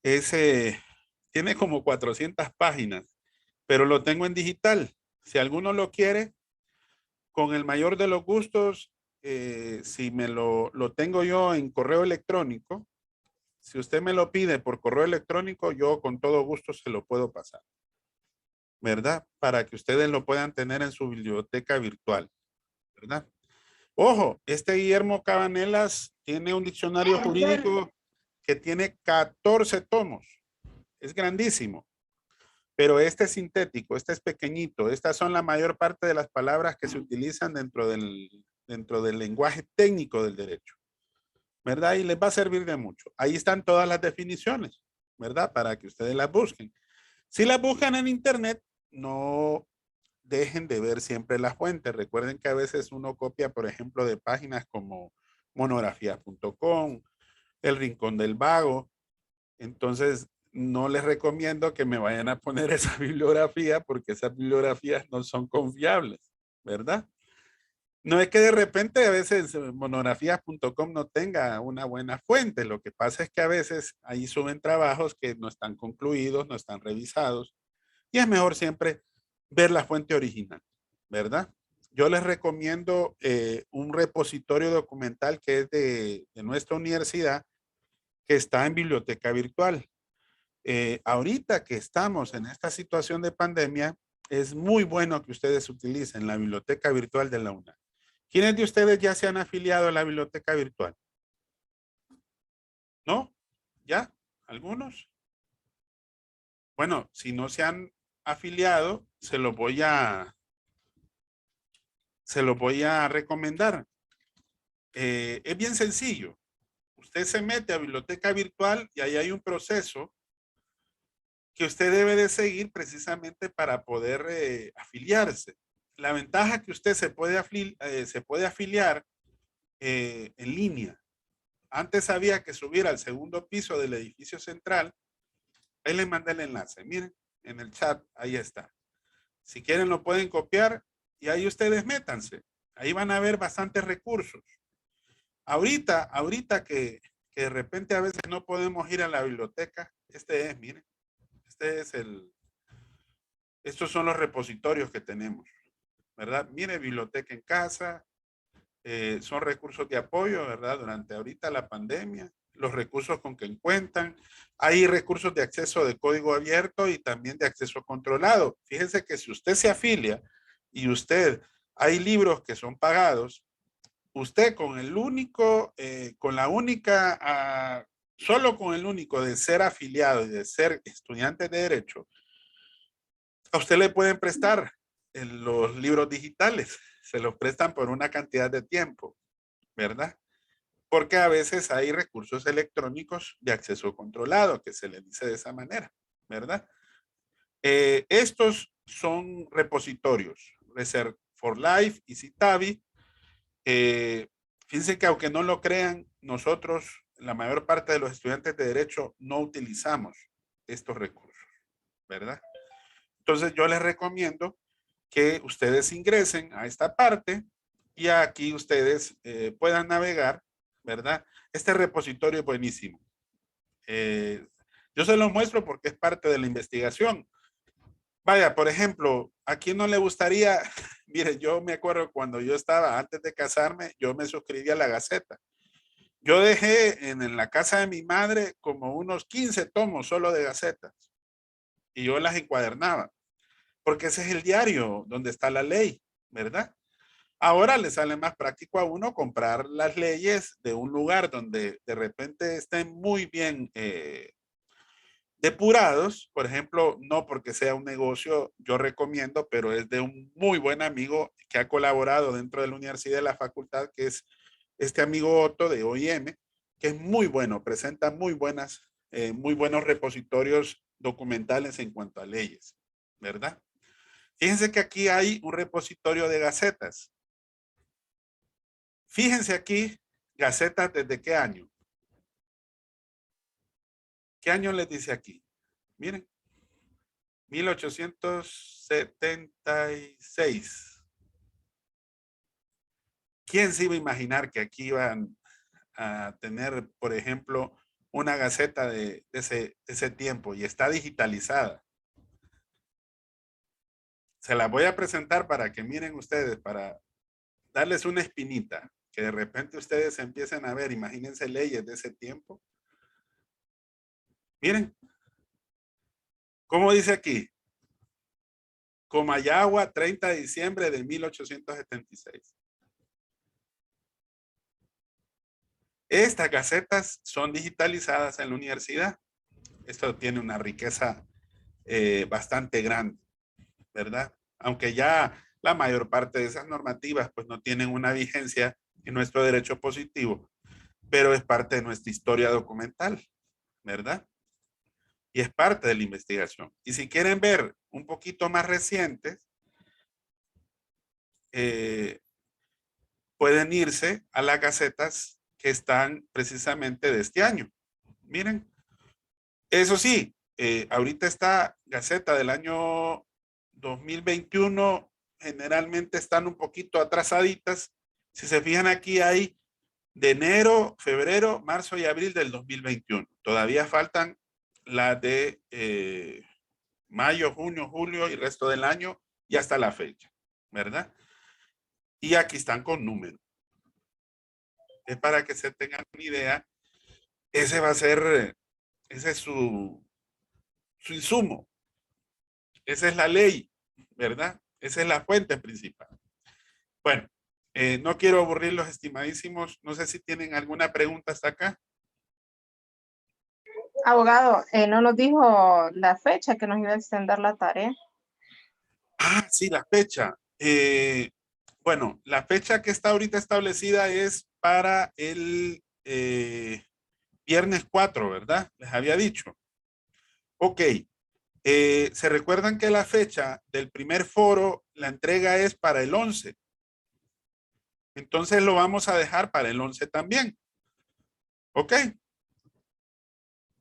Tiene como 400 páginas, pero lo tengo en digital. Si alguno lo quiere, con el mayor de los gustos, si me lo tengo yo en correo electrónico, si usted me lo pide por correo electrónico, yo con todo gusto se lo puedo pasar, ¿verdad? Para que ustedes lo puedan tener en su biblioteca virtual, ¿verdad? Ojo, este Guillermo Cabanelas tiene un diccionario jurídico que tiene 14 tomos. Es grandísimo. Pero este es sintético, este es pequeñito. Estas son la mayor parte de las palabras que se utilizan dentro del lenguaje técnico del derecho, ¿verdad? Y les va a servir de mucho. Ahí están todas las definiciones, ¿verdad? Para que ustedes las busquen. Si las buscan en internet, no dejen de ver siempre las fuentes. Recuerden que a veces uno copia, por ejemplo, de páginas como monografía.com, El Rincón del Vago. Entonces, no les recomiendo que me vayan a poner esa bibliografía porque esas bibliografías no son confiables, ¿verdad? No es que de repente a veces monografías.com no tenga una buena fuente. Lo que pasa es que a veces ahí suben trabajos que no están concluidos, no están revisados. Y es mejor siempre ver la fuente original, ¿verdad? Yo les recomiendo un repositorio documental que es de nuestra universidad, que está en biblioteca virtual. Ahorita que estamos en esta situación de pandemia, es muy bueno que ustedes utilicen la biblioteca virtual de la UNAM. ¿Quiénes de ustedes ya se han afiliado a la biblioteca virtual? ¿No? ¿Ya? ¿Algunos? Bueno, si no se han afiliado, se lo voy a recomendar. Es bien sencillo. Usted se mete a biblioteca virtual y ahí hay un proceso que usted debe de seguir precisamente para poder afiliarse. La ventaja que usted se puede afiliar en línea. Antes había que subir al segundo piso del edificio central. Ahí les mandé el enlace. Miren, en el chat, ahí está. Si quieren lo pueden copiar y ahí ustedes métanse. Ahí van a ver bastantes recursos. Ahorita que de repente a veces no podemos ir a la biblioteca, miren. Estos son los repositorios que tenemos, ¿verdad? Mire, biblioteca en casa, son recursos de apoyo, ¿verdad? Durante ahorita la pandemia, los recursos con que cuentan. Hay recursos de acceso de código abierto y también de acceso controlado. Fíjense que si usted se afilia y hay libros que son pagados, usted solo con el único de ser afiliado y de ser estudiante de derecho, a usted le pueden prestar los libros digitales, se los prestan por una cantidad de tiempo, ¿verdad? Porque a veces hay recursos electrónicos de acceso controlado, que se les dice de esa manera, ¿verdad? Estos son repositorios, Reserve for Life y Citavi. Fíjense que aunque no lo crean, nosotros, la mayor parte de los estudiantes de derecho, no utilizamos estos recursos, ¿verdad? Entonces yo les recomiendo que ustedes ingresen a esta parte y aquí ustedes puedan navegar, ¿verdad? Este repositorio es buenísimo. Yo se lo muestro porque es parte de la investigación. Vaya, por ejemplo, ¿a quién no le gustaría? Mire, yo me acuerdo cuando yo estaba, antes de casarme, yo me suscribí a la Gaceta. Yo dejé en la casa de mi madre como unos 15 tomos solo de Gacetas. Y yo las encuadernaba. Porque ese es el diario donde está la ley, ¿verdad? Ahora le sale más práctico a uno comprar las leyes de un lugar donde de repente estén muy bien depurados. Por ejemplo, no porque sea un negocio, yo recomiendo, pero es de un muy buen amigo que ha colaborado dentro de la universidad de la facultad, que es este amigo Otto de OIM, que es muy bueno, presenta muy buenos repositorios documentales en cuanto a leyes, ¿verdad? Fíjense que aquí hay un repositorio de gacetas. Fíjense aquí, gacetas desde qué año. ¿Qué año les dice aquí? Miren, 1876. ¿Quién se iba a imaginar que aquí iban a tener, por ejemplo, una gaceta de ese tiempo y está digitalizada? Se la voy a presentar para que miren ustedes, para darles una espinita, que de repente ustedes empiecen a ver, imagínense leyes de ese tiempo. Miren, ¿cómo dice aquí? Comayagua, 30 de diciembre de 1876. Estas gacetas son digitalizadas en la universidad. Esto tiene una riqueza bastante grande, ¿verdad? Aunque ya la mayor parte de esas normativas pues no tienen una vigencia en nuestro derecho positivo, pero es parte de nuestra historia documental, ¿verdad? Y es parte de la investigación. Y si quieren ver un poquito más recientes, pueden irse a las gacetas que están precisamente de este año. Miren, eso sí, ahorita esta gaceta del año 2021 generalmente están un poquito atrasaditas. Si se fijan aquí hay de enero, febrero, marzo y abril del 2021. Todavía faltan las de mayo, junio, julio y resto del año y hasta la fecha, ¿verdad? Y aquí están con números. Es para que se tengan una idea. Ese va a ser, ese es su insumo. Esa es la ley, ¿verdad? Esa es la fuente principal. Bueno, no quiero aburrirlos, estimadísimos. No sé si tienen alguna pregunta hasta acá. Abogado, no nos dijo la fecha que nos iba a extender la tarea. Ah, sí, la fecha. Bueno, la fecha que está ahorita establecida es para el viernes 4, ¿verdad? Les había dicho. Ok. ¿Se recuerdan que la fecha del primer foro, la entrega es para el 11? Entonces lo vamos a dejar para el 11 también. ¿Ok?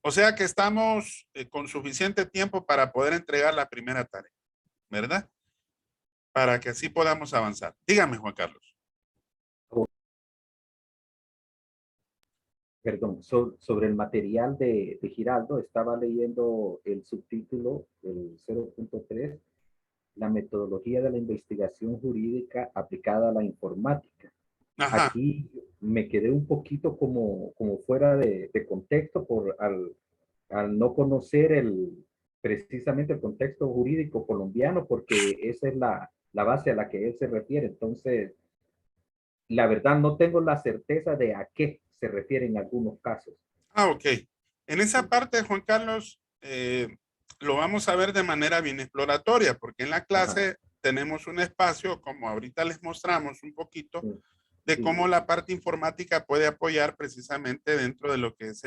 O sea que estamos con suficiente tiempo para poder entregar la primera tarea, ¿verdad? Para que así podamos avanzar. Dígame, Juan Carlos. Perdón, sobre el material de Giraldo, estaba leyendo el subtítulo, el 0.3, la metodología de la investigación jurídica aplicada a la informática. Ajá. Aquí me quedé un poquito como fuera de contexto al no conocer precisamente el contexto jurídico colombiano, porque esa es la base a la que él se refiere. Entonces, la verdad no tengo la certeza de a qué se refiere en algunos casos. Ah, ok. En esa parte, Juan Carlos, lo vamos a ver de manera bien exploratoria, porque en la clase tenemos un espacio, como ahorita les mostramos un poquito, de cómo la parte informática puede apoyar precisamente dentro de lo que es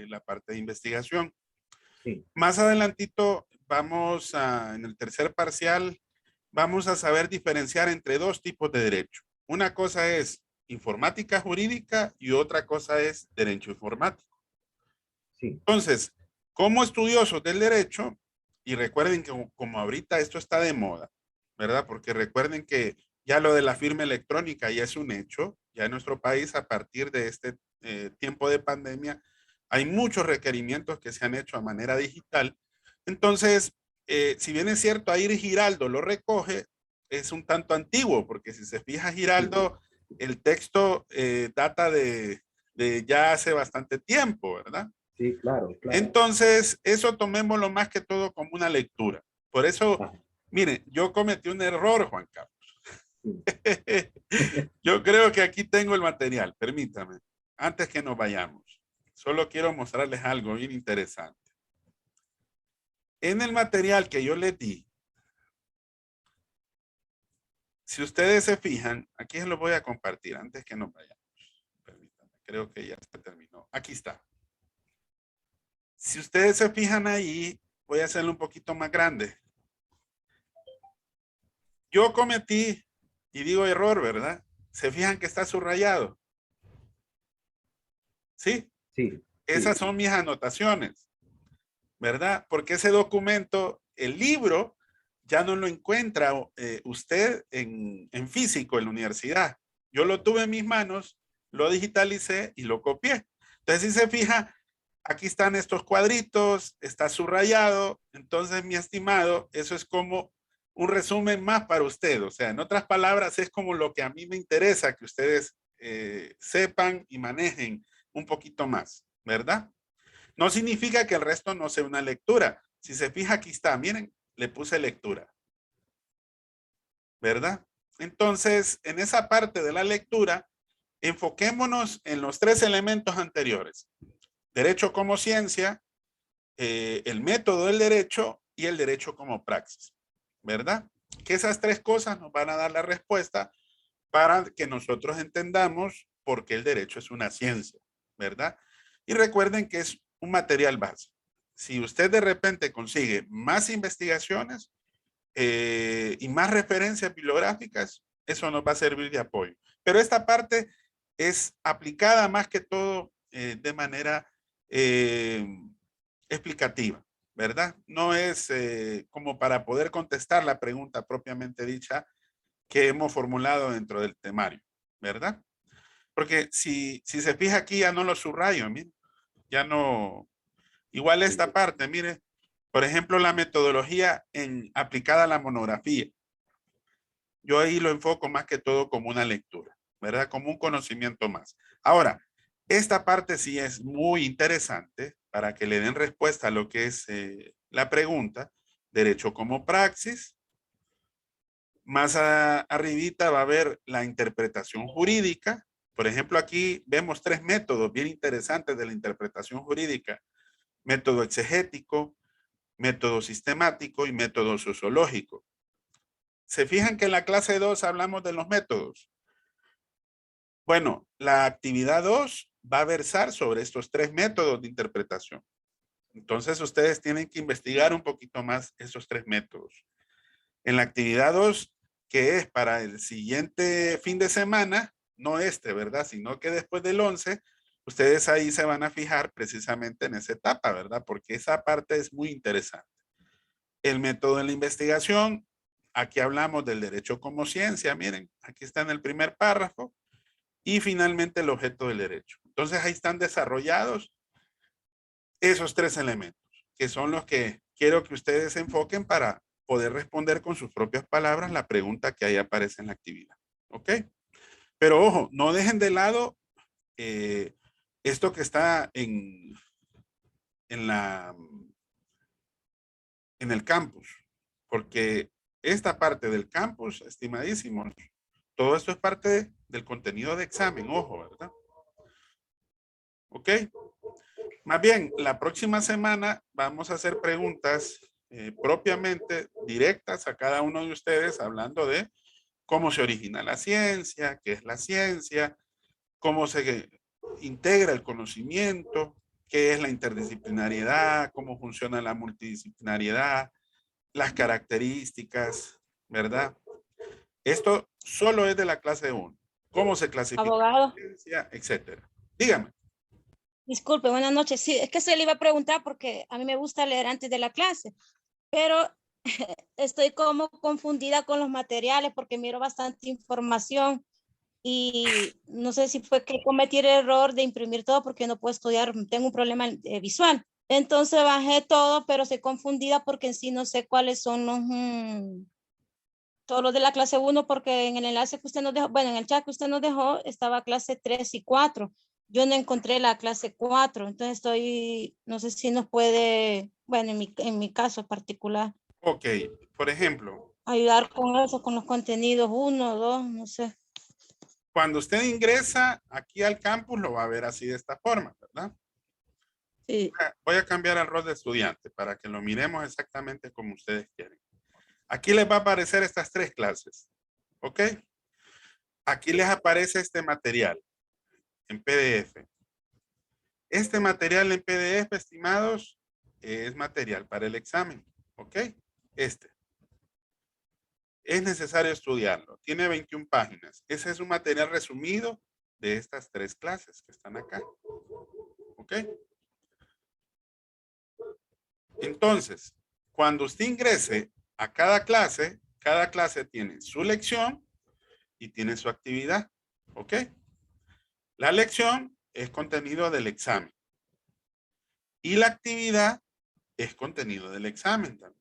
la parte de investigación. Sí. Más adelantito vamos en el tercer parcial, vamos a saber diferenciar entre dos tipos de derecho. Una cosa es informática jurídica y otra cosa es derecho informático. Sí. Entonces, como estudiosos del derecho, y recuerden que como ahorita esto está de moda, ¿verdad? Porque recuerden que ya lo de la firma electrónica ya es un hecho, ya en nuestro país a partir de este tiempo de pandemia hay muchos requerimientos que se han hecho a manera digital. Entonces, si bien es cierto, ahí Giraldo lo recoge, es un tanto antiguo, porque si se fija Giraldo, el texto data de ya hace bastante tiempo, ¿verdad? Sí, claro, claro. Entonces, eso tomémoslo más que todo como una lectura. Por eso, mire, yo cometí un error, Juan Carlos. Yo creo que aquí tengo el material, permítame. Antes que nos vayamos, solo quiero mostrarles algo bien interesante. En el material que yo les di, si ustedes se fijan, aquí se lo voy a compartir antes que nos vayamos. Permítame, creo que ya se terminó. Aquí está. Si ustedes se fijan ahí, voy a hacerlo un poquito más grande. Yo cometí, y digo error, ¿verdad? Se fijan que está subrayado. ¿Sí? Sí. Esas son mis anotaciones, ¿verdad? Porque ese documento, el libro, ya no lo encuentra usted en físico en la universidad. Yo lo tuve en mis manos, lo digitalicé y lo copié. Entonces, si se fija, aquí están estos cuadritos, está subrayado. Entonces, mi estimado, eso es como un resumen más para usted. O sea, en otras palabras, es como lo que a mí me interesa que ustedes sepan y manejen un poquito más, ¿verdad? No significa que el resto no sea una lectura. Si se fija, aquí está, miren, le puse lectura, ¿verdad? Entonces, en esa parte de la lectura, enfoquémonos en los tres elementos anteriores. Derecho como ciencia, el método del derecho y el derecho como praxis, ¿verdad? Que esas tres cosas nos van a dar la respuesta para que nosotros entendamos por qué el derecho es una ciencia, ¿verdad? Y recuerden que es un material base. Si usted de repente consigue más investigaciones y más referencias bibliográficas, eso nos va a servir de apoyo. Pero esta parte es aplicada más que todo de manera explicativa, ¿verdad? No es como para poder contestar la pregunta propiamente dicha que hemos formulado dentro del temario, ¿verdad? Porque si se fija aquí ya no lo subrayo, mire, ya no, igual esta parte, mire, por ejemplo, la metodología aplicada a la monografía. Yo ahí lo enfoco más que todo como una lectura, ¿verdad? Como un conocimiento más. Ahora, esta parte sí es muy interesante para que le den respuesta a lo que es la pregunta, derecho como praxis. Más arribita va a haber la interpretación jurídica. Por ejemplo, aquí vemos tres métodos bien interesantes de la interpretación jurídica. Método exegético, método sistemático y método sociológico. ¿Se fijan que en la clase 2 hablamos de los métodos? Bueno, la actividad 2 va a versar sobre estos tres métodos de interpretación. Entonces, ustedes tienen que investigar un poquito más esos tres métodos. En la actividad 2, que es para el siguiente fin de semana, no este, ¿verdad? Sino que después del 11, ustedes ahí se van a fijar precisamente en esa etapa, ¿verdad? Porque esa parte es muy interesante. El método de la investigación, aquí hablamos del derecho como ciencia, miren, aquí está en el primer párrafo, y finalmente el objeto del derecho. Entonces ahí están desarrollados esos tres elementos, que son los que quiero que ustedes se enfoquen para poder responder con sus propias palabras la pregunta que ahí aparece en la actividad. ¿Ok? Pero ojo, no dejen de lado esto que está en el campus, porque esta parte del campus, estimadísimos, todo esto es parte del contenido de examen, ojo, ¿verdad? ¿Ok? Más bien, la próxima semana vamos a hacer preguntas propiamente directas a cada uno de ustedes, hablando de cómo se origina la ciencia, qué es la ciencia, cómo se integra el conocimiento, qué es la interdisciplinariedad, cómo funciona la multidisciplinariedad, las características, ¿verdad? Esto solo es de la clase 1. Cómo se clasifica Abogado. la ciencia, etcétera. Dígame. Disculpe, buenas noches. Sí, es que se le iba a preguntar porque a mí me gusta leer antes de la clase, pero estoy como confundida con los materiales porque miro bastante información y no sé si fue que cometí el error de imprimir todo porque no puedo estudiar, tengo un problema visual. Entonces bajé todo, pero estoy confundida porque en sí no sé cuáles son todos los de la clase 1 porque en el enlace que usted nos dejó, bueno, en el chat que usted nos dejó estaba clase 3 y 4. Yo no encontré la clase 4, entonces no sé si nos puede, bueno, en mi caso particular. Ok, por ejemplo, ayudar con eso, con los contenidos 1, 2, no sé. Cuando usted ingresa aquí al campus, lo va a ver así de esta forma, ¿verdad? Sí. Voy a cambiar el rol de estudiante para que lo miremos exactamente como ustedes quieren. Aquí les va a aparecer estas 3 clases, ¿ok? Aquí les aparece este material en PDF. Este material en PDF, estimados, es material para el examen, ¿ok? Este. Es necesario estudiarlo. Tiene 21 páginas. Ese es un material resumido de estas 3 clases que están acá, ¿ok? Entonces, cuando usted ingrese a cada clase tiene su lección y tiene su actividad, ¿ok? La lección es contenido del examen. Y la actividad es contenido del examen también.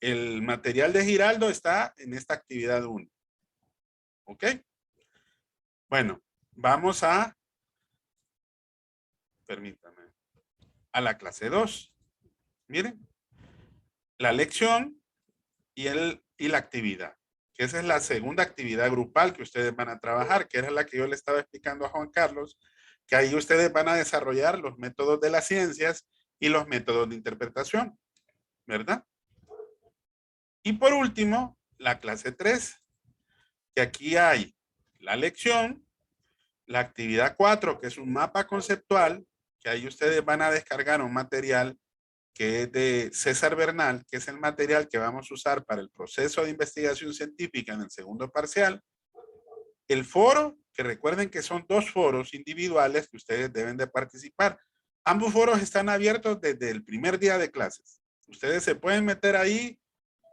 El material de Giraldo está en esta actividad 1. ¿Ok? Bueno, vamos a, permítame, a la clase 2. Miren, la lección y la actividad, que esa es la segunda actividad grupal que ustedes van a trabajar, que era la que yo le estaba explicando a Juan Carlos, que ahí ustedes van a desarrollar los métodos de las ciencias y los métodos de interpretación, ¿verdad? Y por último, la clase 3, que aquí hay la lección, la actividad 4, que es un mapa conceptual, que ahí ustedes van a descargar un material que es de César Bernal, que es el material que vamos a usar para el proceso de investigación científica en el segundo parcial. El foro, que recuerden que son 2 foros individuales que ustedes deben de participar. Ambos foros están abiertos desde el primer día de clases. Ustedes se pueden meter ahí,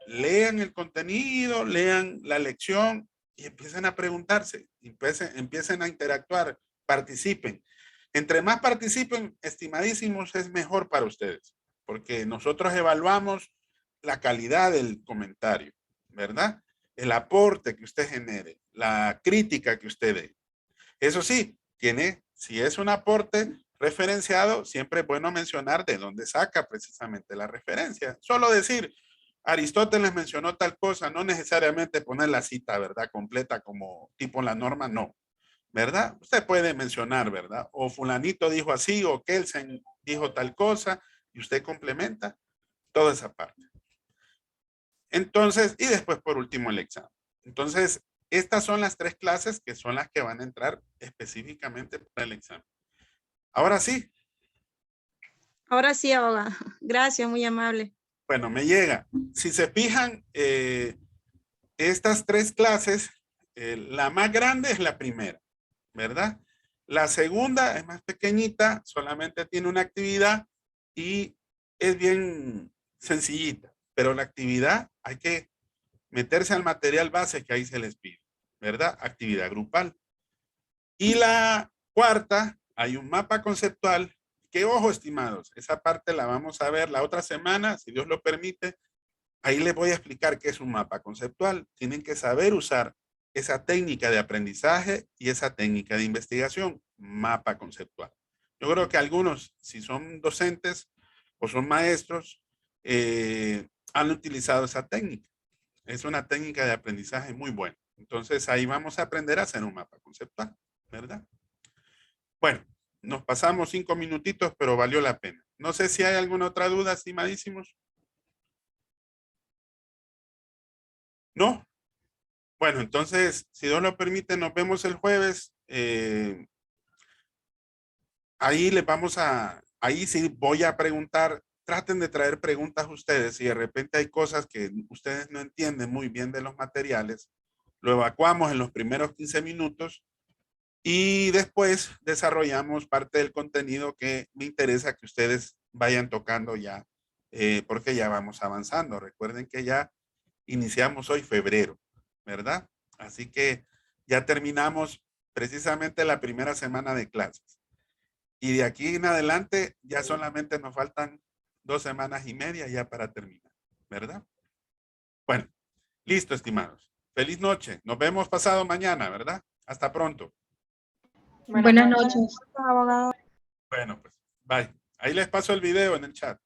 lean el contenido, lean la lección y empiecen a preguntarse, empiecen a interactuar, participen. Entre más participen, estimadísimos, es mejor para ustedes, porque nosotros evaluamos la calidad del comentario, ¿verdad? El aporte que usted genere, la crítica que usted dé. Eso sí, si es un aporte referenciado, siempre es bueno mencionar de dónde saca precisamente la referencia. Solo decir, Aristóteles mencionó tal cosa, no necesariamente poner la cita, ¿verdad? Completa como tipo la norma, no, ¿verdad? Usted puede mencionar, ¿verdad? O fulanito dijo así, o Kelsen dijo tal cosa, y usted complementa toda esa parte. Entonces, y después por último el examen. Entonces, estas son las 3 clases que son las que van a entrar específicamente para el examen. Ahora sí. Ahora sí, abogado. Gracias, muy amable. Bueno, me llega. Si se fijan, estas 3 clases, la más grande es la primera, ¿verdad? La segunda es más pequeñita, solamente tiene una actividad y es bien sencillita, pero la actividad hay que meterse al material base que ahí se les pide, ¿verdad? Actividad grupal. Y la cuarta, hay un mapa conceptual que, ojo, estimados, esa parte la vamos a ver la otra semana, si Dios lo permite. Ahí les voy a explicar qué es un mapa conceptual. Tienen que saber usar esa técnica de aprendizaje y esa técnica de investigación, mapa conceptual. Yo creo que algunos, si son docentes o son maestros, han utilizado esa técnica. Es una técnica de aprendizaje muy buena. Entonces ahí vamos a aprender a hacer un mapa conceptual, ¿verdad? Bueno, nos pasamos 5 minutitos, pero valió la pena. No sé si hay alguna otra duda, estimadísimos. ¿No? Bueno, entonces, si Dios lo permite, nos vemos el jueves. Ahí sí voy a preguntar, traten de traer preguntas ustedes. Si de repente hay cosas que ustedes no entienden muy bien de los materiales, lo evacuamos en los primeros 15 minutos y después desarrollamos parte del contenido que me interesa que ustedes vayan tocando ya, porque ya vamos avanzando. Recuerden que ya iniciamos hoy febrero, ¿verdad? Así que ya terminamos precisamente la primera semana de clases. Y de aquí en adelante ya solamente nos faltan 2 semanas y media ya para terminar, ¿verdad? Bueno, listo, estimados. Feliz noche. Nos vemos pasado mañana, ¿verdad? Hasta pronto. Buenas noches. Abogado. Bueno, pues, bye. Ahí les paso el video en el chat.